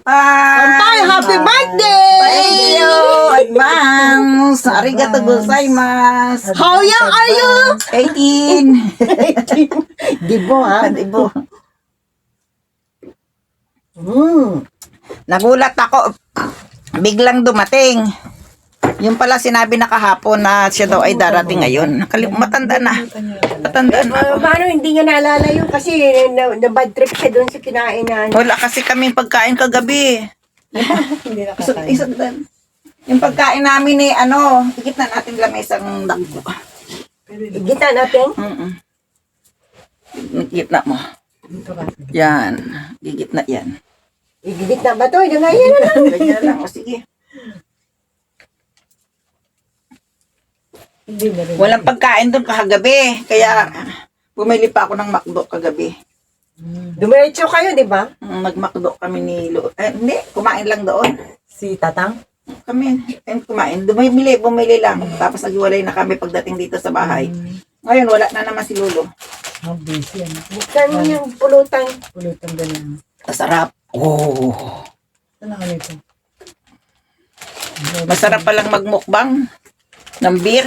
Senpai, happy birthday! Thank you! Advance! Arigato gozaimasu! How young are you? 18! Dibo, ha? Dibo. Nagulat ako. Biglang dumating. Yung pala sinabi na kahapon na siya daw ay darating ngayon. Matanda na. Matanda na ako. Paano hindi niya naalala yun? Kasi na-bad trip siya doon sa kinainan. Wala kasi kaming pagkain kagabi. Hindi Yung pagkain namin eh, ikit na natin lamesang dakbo. Gita natin? Gitna mo. Yan. Gigitna yan. Igigit na ba ito? Yung ngayon na lang. Ganyan lang. O sige. Walang pagkain doon kagabi. Kaya bumili pa ako ng McDo kagabi. Dumiretso kayo, di ba? Nag-McDo kami ni hindi, kumain lang doon. Si Tatang? Kami, kumain. Bumili lang. Tapos naghiwalay na kami pagdating dito sa bahay. Ngayon, wala na naman si Lolo. How busy yan. Buksan mo yung pulutan. Pulutan ganyan. Masarap. Oh. Saan na kami ito? Masarap palang magmukbang ng beer.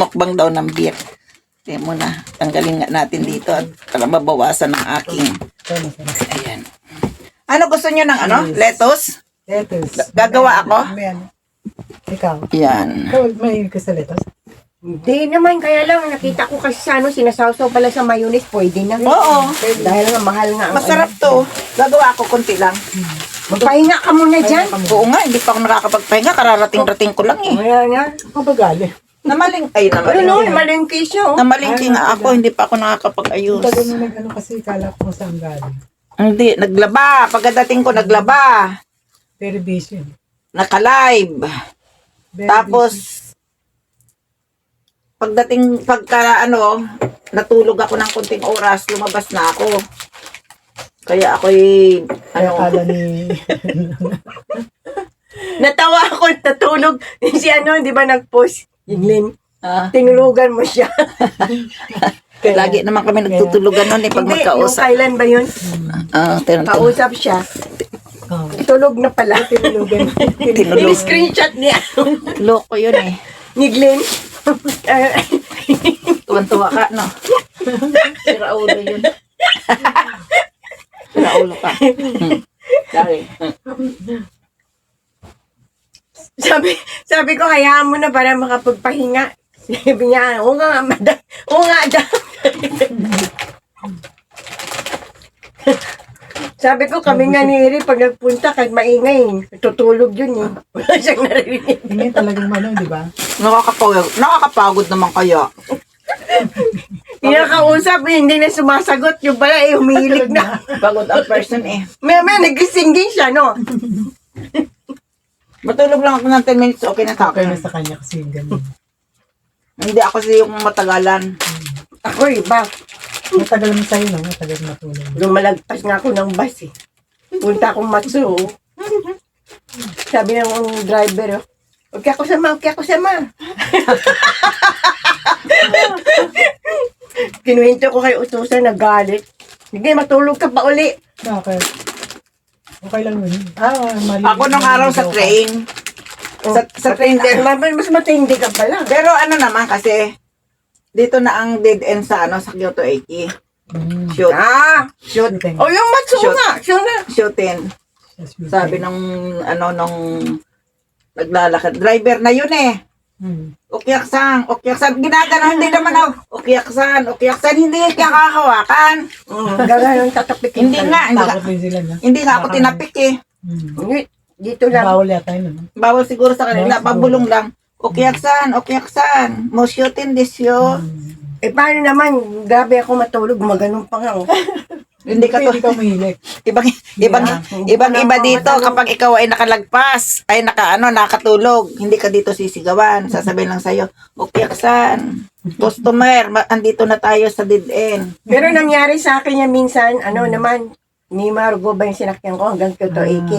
Mukbang daw ng beer. Kaya muna, tanggalin nga natin dito at para mabawasan ng aking. Ito, masarap. Ayan. Ano gusto nyo ng lettuce? Lettuce. Gagawa ako? Ayan. Ikaw? Yan. Ikaw, may ka sa lettuce? Hindi naman, kaya lang nakita ko kasi sa sinasawsaw pala sa mayonnaise, pwede na. Oo. Dahil nga mahal nga. ang Masarap to. Gagawa ako konti lang. Magpahinga ka muna dyan. Oo nga, hindi pa ako nakakapagpahinga. Kararating-rating ko lang eh. Kaya nga. Kapagali. Pero no, malengke siya. Namalingki nga ako, hindi pa ako nakakapag-ayos. Tagal mo nag-ano kasi kala ko saan galing. Hindi, naglaba. Pagkadating ko, naglaba. Very busy. Naka-live. Very Tapos, natulog ako ng konting oras, lumabas na ako. Kaya ako'y, Kaya kala ni... Natawa ako, natulog. Si di ba nag-post? Yinglin. ah, Tinulugan mo siya. lagi naman kami nagtutulugan nun eh, pag Hindi, yung magkausap. kailan ba yun? Kausap siya. Oh, Tulog na pala. Tinulugan. Tinulog. Screenshot niya. Loko yun eh. Ni Glenn. Tuwan-tuwa ka, no? Sira ulo yun. Sira ulo ka. Sorry. Sabi ko, hayaan mo na para makapagpahinga. Sabi niya, oo nga, madam. Oo nga, madam. Sabi ko, kami nga ni Eri, pag nagpunta, kahit maingay, tutulog yun eh. Wala siyang narinig. hindi talagang di ba? Nakakapagod naman kaya. Pinakausap, hindi na sumasagot. Yung pala, humihilig na. Pagod ang person eh. May nagising din siya, no? Matulog lang ako ng 10 minutes, okay na sa Okay na akin. sa kanya kasi ganun. Hindi ako kasi yung matagalan. Ako, iba. Matagal mo sa'yo, no? Matagal matulog. Lumalagpas nga ako ng bus eh. Punta akong Matsu. Sabi ng driver, okay ako sama. Kinuwento ko kay Utusan, nagalit. Sige, matulog ka pa uli. Bakit? Okay lang yun. Mali. Ako nung araw sa train. Sa train. Mas matindi ka pala. Pero ano naman kasi, dito na ang dead end sa sa Kyoto Eki. Shoot. Shoot. O yung Matsu Shoot. nga. Siya na. Shootin. Sabi nung naglalakad. Driver na yun eh. Ukyaksan. Ginagano, hindi naman ako. Ukyaksan. Hindi kakahawakan. Gano'n tatapikin. Hindi nga. Takot din sila, no? Hindi nga ako tinapik eh. Dito lang. Bawal yata yun, no? Bawal siguro sa kanila. Pabulong lang. Ukyaksan. Mo shootin disyo. Eh, paano naman? Grabe ako matulog. Maganon pa nga. Oh. Hindi ka to. Hindi ka mahilig. Iba dito kapag ikaw ay nakalagpas, ay nakatulog, hindi ka dito sisigawan. Sasabihin lang sa'yo, ukyaksan, customer, andito na tayo sa dead end. Pero nangyari sa akin yan minsan, naman, ni Margo ba yung sinakyan ko hanggang Kyoto AK.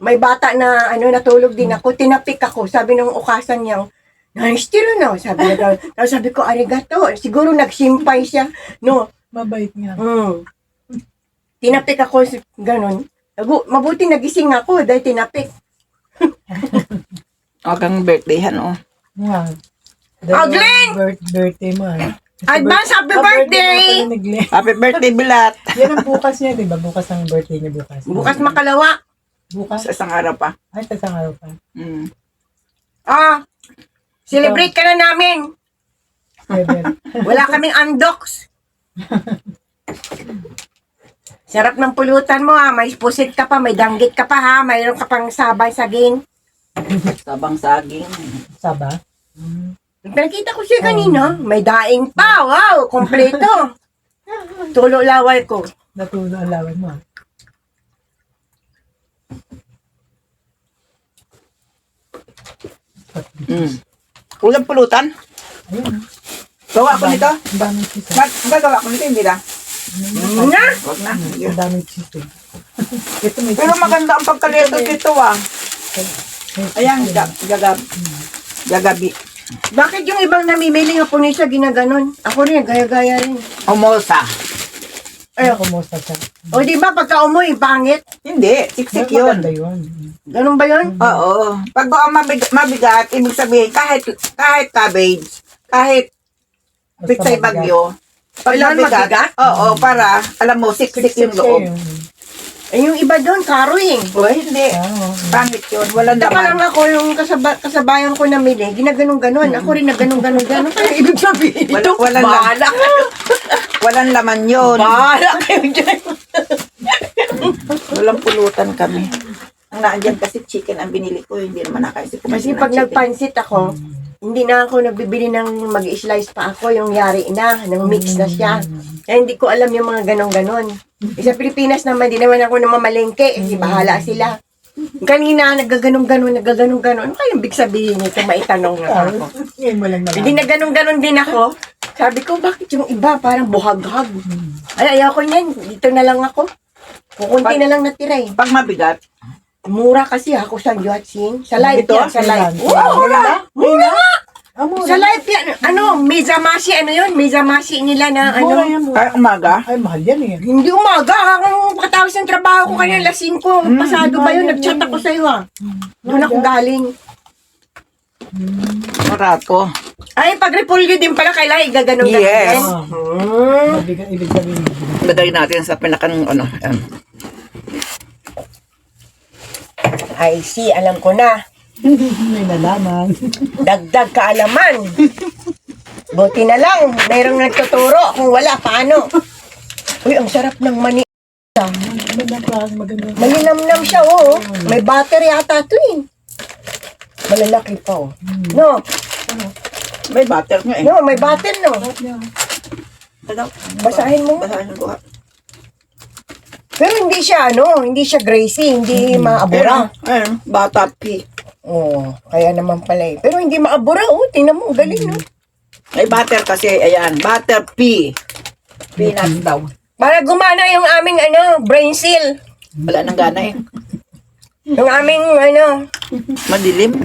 May bata na natulog din ako, tinapik ako, sabi ng ukasan niya, nanistiro na, sabi niya daw. Tapos sabi ko, arigato, siguro nagsimpay siya, no. Mabait nga. Tinapik ako, ganun. Mabuti nagising ako dahil tinapik. Huwag kang birthday, ano? Nga. Glenn! Birthday mo, Advance happy birthday! Birthday ni Glenn. Happy birthday, Bilat! Yan ang bukas niya, di ba? Bukas ang birthday niya bukas. Bukas makalawa. Bukas? Sa isang araw pa. Ay, sa isang araw pa. Mm. Celebrate ka na namin. Seven. Wala kaming undox. Sarap ng pulutan mo ha. May pusit ka pa, may danggit ka pa ha. Mayroon ka pang sabay saging. Sabang saging. Saba? Nakita ko siya kanina. May daing pa. Wow, kompleto. Tulo laway ko. Natulo ang lawan mo. Mm. Ulam pulutan? Ayun. Gawa ko nito? Ang daming cheese. Gagawa ko nito, hindi na. Nga. Huwag na. Ang daming cheese. Ito may Pero cheese. maganda ang pagkalito nito ah. Ayan, gagabi. Bakit yung ibang namimili nga po niya ginaganon? Ako rin, gaya-gaya rin. Omosa. Ay, kumusta siya? O di ba pagka umuwi, pangit? Hindi, siksik yun. Maganda yun. Ganun ba yun? Oo. Pag ang mabigat, ibig sabihin, kahit cabbage, kahit pitsay bagyo, pag Kailangan mabigat? oo, para, alam mo, siksik yung loob. Eh, yung iba doon, karoy. O, hindi. Pangit yun. Walang Saka lang laman. ako, yung kasabayan ko namili, ginaganon-ganon. Ako rin naganon-ganon-ganon. Kaya ibig sabihin ito, Walang bahala kayo. Walang laman yun. Bahala kayo dyan. Walang pulutan kami. Ang naandyan kasi chicken ang binili ko. Hindi naman nakaisip ko. Kasi pag nagpansit ako, hindi na ako nagbibili ng mag-slice pa ako, yung yari na, ng mix na siya. Kaya hindi ko alam yung mga ganon-ganon. Sa Pilipinas naman, di naman ako namamalengke. Eh, bahala sila. Kanina, nagaganon-ganon. Ano kayong big sabihin nito? Maitanong na ako. Ngayon mo lang Hindi na ganon-ganon din ako. Sabi ko, bakit yung iba parang buhag-hag? Ay, ayaw ko niyan. Dito na lang ako. Kukunti na lang natira eh. Pag mabigat, Mura kasi ako sa Yuatsin. Sa live Ito? yan, sa live. Mura? Mura! Mura nga! Mura. Sa live yan. Ano, mezamashi, ano yun? Mezamashi nila na Mura ano. yan, mura. ay umaga, Ay, mahal yan eh. Hindi umaga. Ang pagkatapos ng trabaho ko kanina, 5. Pasado ba yun? Nag-chat ako sa'yo ah. Doon ako galing. barato. Ay, pag repolyo din pala, kailangan igaganon Yes. din. Ibig sabihin. Lagay natin sa pinakang ano. Yan. I see, alam ko na. May nalaman. Dagdag kaalaman. Buti na lang, mayroong nagtuturo. Kung wala, paano? Uy, ang sarap ng mani. Maganda. Malinamnam siya, oh. May butter yata ito eh. Malalaki pa, oh. No, May butter nga eh. no, may butter, no. Basahin mo. Basahin ko. Pero hindi siya, ano, hindi siya greasy, hindi maabura. Ayun, bata pi. Oh, kaya naman pala eh. Pero hindi maabura, oh. Tingnan mo, galing, no. May butter kasi, ayan, butter pea. Peanuts daw. Para gumana yung aming, ano, brain cell. Wala nang gana eh. Yung aming, ano, Madilim.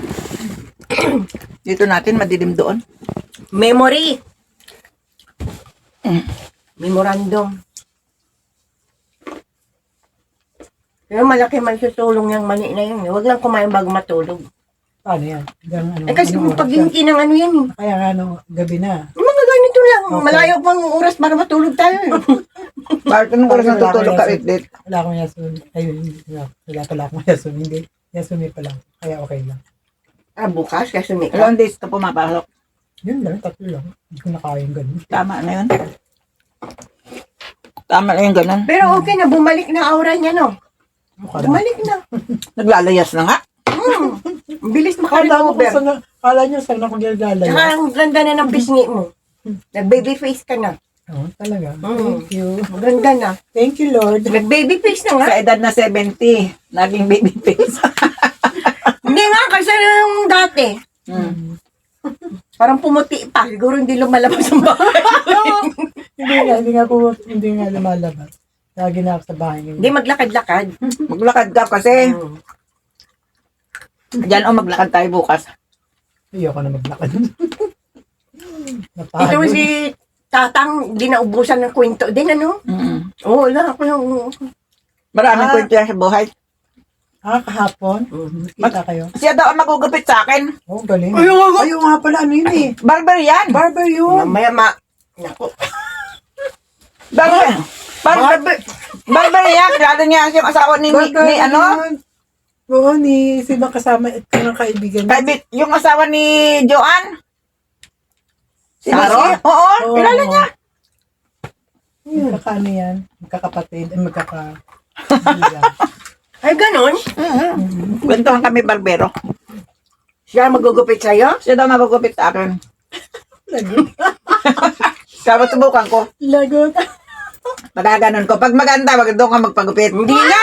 Dito natin, madilim doon. memory. Memorandum. Pero malaki man susulong yung mani na yun. Huwag lang kumain bago matulog. Paano yan? Hanggang ano, Eh kasi anong pag oras yan? hinti ng ano yan eh. Kaya nga, ano, gabi na. Yung mga ganito lang. Okay. Malayo pang oras para matulog tayo eh. Bakit anong oras natutulog ka, Edith? Wala akong yasun. Ayun, wala pala akong yasun. Hindi. Yasumi pa lang. Kaya okay lang. Ah, bukas kasi may Ilang days ka pumapasok? Yun lang, 3 lang. Hindi ko nakayang ganun. Tama na yun. Tama na yung ganun. Pero okay na, bumalik na aura niya, no? Mukha lang. Bumalik na. Naglalayas na nga. Ang bilis Kala mo kung makarecover. saan, kala nyo saan ako Tsaka naglalaya. ang ganda na ng pisngi mo. Nag-baby face ka na. Oo, talaga. Mm. Thank you. Maganda na. Thank you, Lord. Nag-baby face na nga. Sa edad na 70, naging baby face. Hindi nga, kasi yung dati. Hmm. Parang pumuti pa. Siguro hindi lumalabas ang bahay. Hindi nga lumalabas. Lagi na ako sa bahay ngayon. Hindi maglakad-lakad. Maglakad ka kasi. Diyan o maglakad tayo bukas. Ayoko na maglakad. Ito Napagod. si Tatang, di naubusan ng kwento din, ano? Mm. Oo, wala ako yung... Maraming kwento yan sa buhay. Kahapon. Kita kayo. Siya daw ang magugupit sa akin. Oh, galing. Ayun, Ayun nga pala, ano yun eh. Barber yan. Barber yun. Mamaya Naku. Barber. Barber yan. Kilala niya yung asawa ni ano? Oo, ni sino kasama ito ng kaibigan. Yung asawa ni Joanne. Si Saro? Lizzie? Oo, kilala niya. Magkakaano yan? Magkakapatid. Ay, ganun. Kwentuhan kami barbero. Siya magugupit sa'yo? Siya daw magugupit sa akin. Lagot. Kaya subukan ko. Lagot. Magaganon ko. Pag maganda, doon ka magpagupit. Hindi na.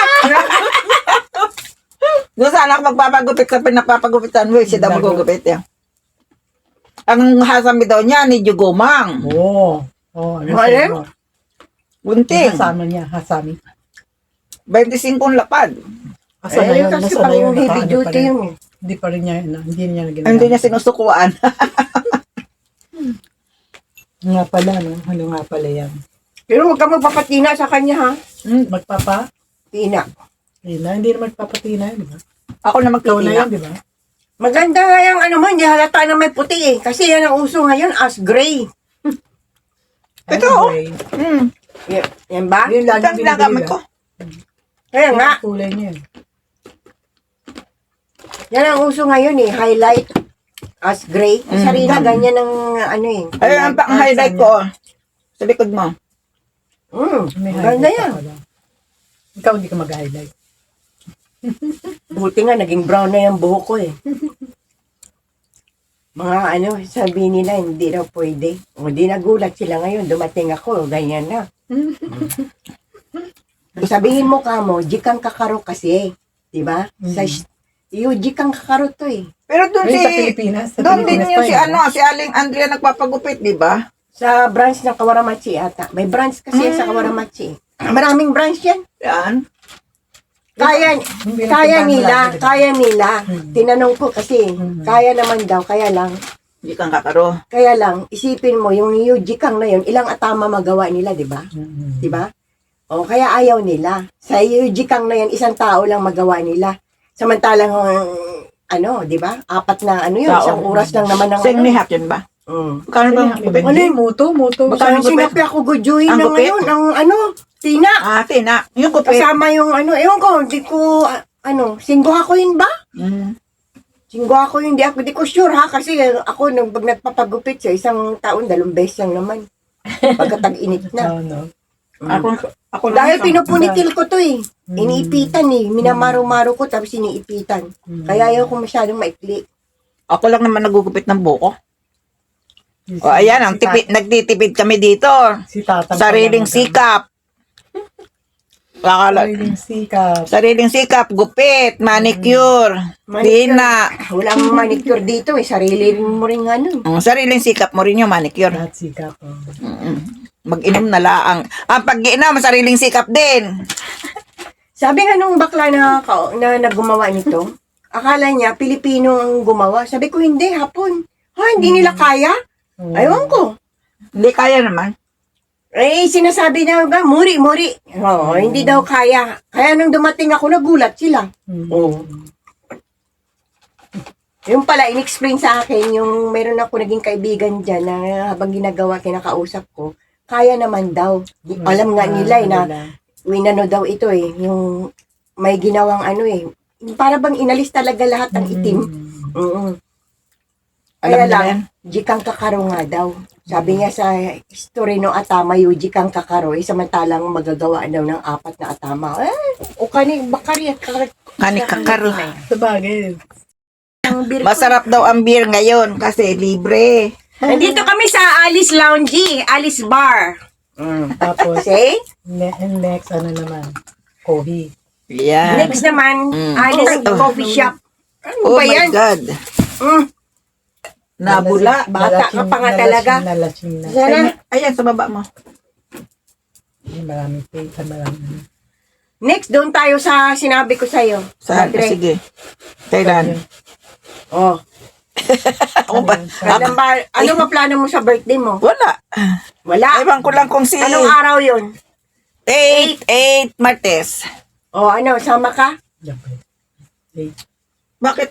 Doon sana ako magpapagupit sa pinapapagupitan mo. Siya daw magugupit yan. Ang hasami daw niya ni Jugumang. Oo. Ano Alin? sa'yo? Bunting. Hasama niya, hasami. 25 lapad. Asa na yun? Kasi Nasa na pang yun? heavy Nakaano pa duty rin? yun. Hindi pa rin niya, hindi niya na Hindi niya sinusukuan. Nga pala, no? Ano nga pala yan? Pero huwag ka magpapatina sa kanya, ha? Magpapa? Tina. Hindi na magpapatina, di ba? Ako na Ikaw na yan, magtitina. di ba? Maganda nga yung ano mo, hindi halata na may puti eh. Kasi yan ang uso ngayon, as gray. Ito, Anyway, Yan ba? yun Ito lagi ang ginagamit ko. Kaya nga, Kulay niya. yan ang uso ngayon eh, highlight as gray. Sarina, ganyan ang ano eh. Ayun ang pang-highlight ko. Sa likod mo. May Ganda highlight yan. pa pala. Ikaw hindi ka mag-highlight. Buti nga, naging brown na yung buhok ko eh. Mga ano, sabi nila, hindi daw pwede. O di nagulat sila ngayon, dumating ako, ganyan na. Sabihin mo ka mo, jikang kakaro kasi. Diba? Yung jikang kakaro to eh. Pero doon Ayun, si... sa Pilipinas. Sa Doon din Pilipinas yung pa si yun, ano, si Aling Andrea nagpapagupit, di ba? Sa branch ng Kawaramachi ata. May branch kasi yan sa Kawaramachi. Maraming branch yan. Yan. Kaya, Hindi na kaya puntahan mo nila, lagi, diba? kaya nila. Tinanong ko kasi, kaya naman daw, kaya Hindi kang kakaro. lang, isipin mo, yung jikang na yun, ilang atama magawa nila, di ba? Di ba? O, kaya ayaw nila. Sa jikang na yan, isang tao lang magawa nila. Samantalang, ano, di ba? 4 na, ano yun, Tao. isang oras lang naman ng Sing ni Hap yun ba? Kano ba ang gupit? Ano yun? Muto. Baka- Saan sinapi ako gudyuhin Ang na gupit? ngayon, ang ano, tina. Tina. Yung gupit. Kasama yung ano, ewan ko, hindi ko, singgo ako yun ba? Singgo ako yun, di ko sure ha, kasi ako nung pag nagpapagupit sa isang taon, 2 beses lang naman. Pagkatag-init na. No. Ako lang Dahil isang- pinupunitil ko to eh. Iniipitan eh. Minamaro-maro ko tapos iniipitan. Kaya ayaw ko masyadong maikli. Ako lang naman nagugupit ng buko. O ayan, nagtitipid kami dito. Si Tatang. Sariling sikap. Sariling sikap. Sariling sikap, gupit, manicure, Manicure. tina. Walang manicure dito eh. Sarili rin mo rin ano. Sariling sikap mo rin yung manicure. Lahat sikap. Mag-inom na laang. Pag-inom, sariling sikap din. Sabi nga nung bakla na gumawa nito, akala niya Pilipino ang gumawa. Sabi ko hindi, Hapon. Hindi nila kaya? Aywan ko. Hindi kaya naman. Eh, sinasabi na ba, muri. Oo, hindi daw kaya. Kaya nung dumating ako, nagulat sila. Oo. Yung pala, in-explain sa akin, yung meron ako naging kaibigan dyan na habang ginagawa, kinakausap ko, kaya naman daw. Alam nga nila eh, na winano daw ito eh, yung may ginawang ano eh, para bang inalis talaga lahat ng itim. Alam Kaya nila lang, yan. jikang kakaro nga daw. Sabi niya sa history no atama yung jikang kakaro, samantalang magagawa daw ng 4 na atama. O bakari. Kani kakaro. Sabagay. Masarap daw ang beer ngayon kasi libre. Nandito kami sa Alice Lounge, Alice Bar. Tapos, Okay? next, ano naman? Kohi. Yan. Next naman, Alice Oh. Coffee Shop. Ano Oh ba my yan? God. Nabula. Bata ka pa nga talaga. Nalasing na. Sana. Ayan, sa baba mo. Maraming pay. Maraming. Next, doon tayo sa sinabi ko sa'yo. Saan? Madre. Sige. Kailan? Oh. Ako ba? Kailan ba? Ano ba plano mo sa birthday mo? Wala. Wala. Ewan ko lang kung si... Anong araw yun? 8 Martes. O ano, sama ka? Diyan pa. Okay. Bakit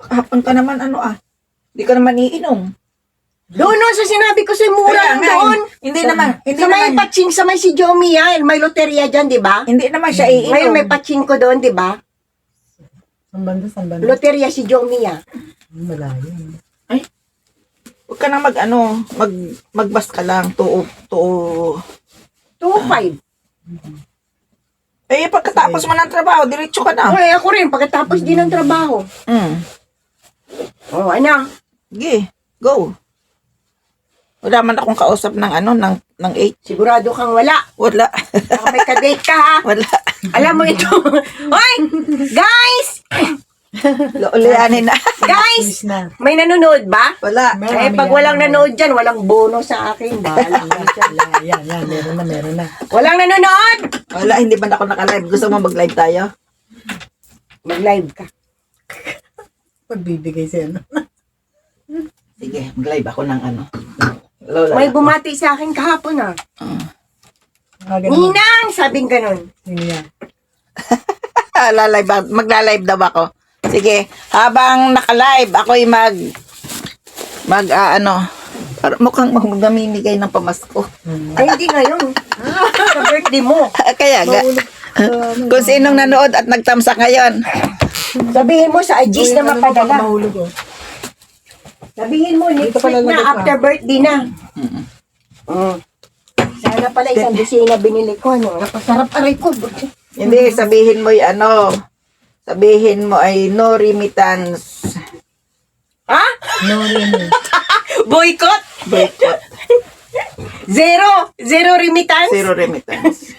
hapon ka naman Hindi ka naman iinom. Doon sa sinabi ko sa mura Kaya lang nga, doon. Hindi naman, hindi Sa may naman, patching, sa may si Jomi yan. May loteria dyan, di ba? hindi naman siya iinom. Ngayon may patching ko doon, di ba? Saan banda? Loteria si Jomi yan. Malayo. Huwag ka na magbas ka lang. 2-5. Eh, pagkatapos mo ng trabaho, diretso ka na. Ay, ako rin, pagkatapos din ng trabaho. O, ano? Sige, go. Wala man akong kausap ng ng 8. Sigurado kang wala. Wala. Baka may kadate ka, ha? Wala. Alam mo ito. Hoy! Guys! Ulianin na. Guys! Please na. May nanonood ba? Wala. Eh, pag walang nanonood dyan, walang bono sa akin. Bahala ka dyan. Yan, meron na. Walang nanonood! Wala, hindi man ako naka-live. Gusto mo mag-live tayo? Mag-live ka. Pagbibigay siya, Sige, mag-live ako ng Lola. May bumati sa akin kahapon, ha? Ganun. Ninang! Sabing ganun. Sino yan? Magla-live daw ako. Sige, habang naka-live, ako'y mukhang mamimigay ng pamasko. Ay, hindi ngayon. Sa birthday mo. Kaya kung sinong nanood at nagtamsak ngayon, Sabihin mo sa Agis na mapadala. Mahulog, oh. Sabihin mo, next Dito pala week na, lagay ka. after birthday na. Sana pala isang dosina binili ko. Napasarap aray ko. hindi, sabihin mo sabihin mo ay no remittance. Ha? No, Boycott? Boycott. Zero remittance? Zero remittance.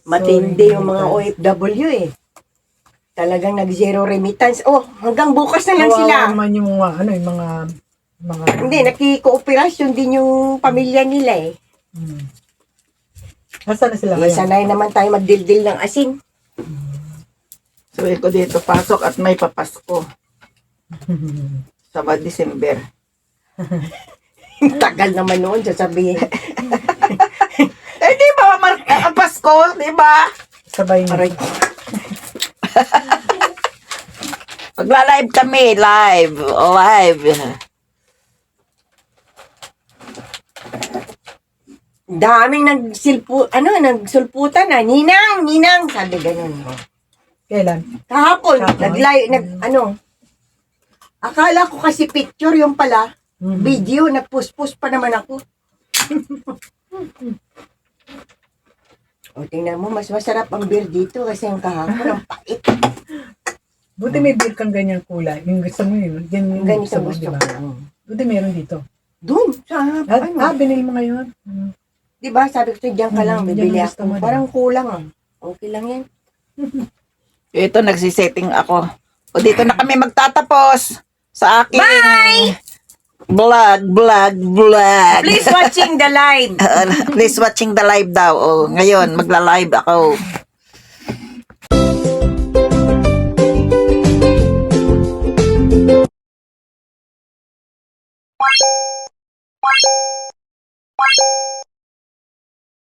Matindi yung mga OFW eh. Talagang nag-zero remittance. Oh, hanggang bukas na lang Kawawa sila. naman yung yung mga Hindi, nakikooperasyon din yung pamilya nila eh. Nasaan na sila Eh, ngayon? sanay naman tayo magdildil ng asin. Sabihin ko dito, pasok at may papasko. Sa December. Tagal naman noon, sasabihin. Eh, di ba, Pasko, di ba? Sabay na. Aray. Magla-live kami, live. Daming nagsulputan na. Ninang, sabi ganun mo. Kailan? Kahapon, Kahapon? akala ko kasi picture yung pala. Mhm. Video, nagpuspus pa naman ako. O, tingnan mo, mas masarap ang beer dito kasi yung kahapon, ang pait. Buti may beer kang ganyang kulay. Yung gusto mo yun. Yan yung Ganito mo, gusto di ko. ba? Buti meron dito. Doon, sa Binili mo ngayon. Di ba, sabi ko, diyan ka lang, Mm, bibili yan ang gusto ako. mo, Parang kulang ah. Okay lang yan. Ito, nagsisetting ako. O, dito na kami magtatapos sa aking vlog. Please watching the live. Please watching the live daw. O, ngayon, magla-live ako.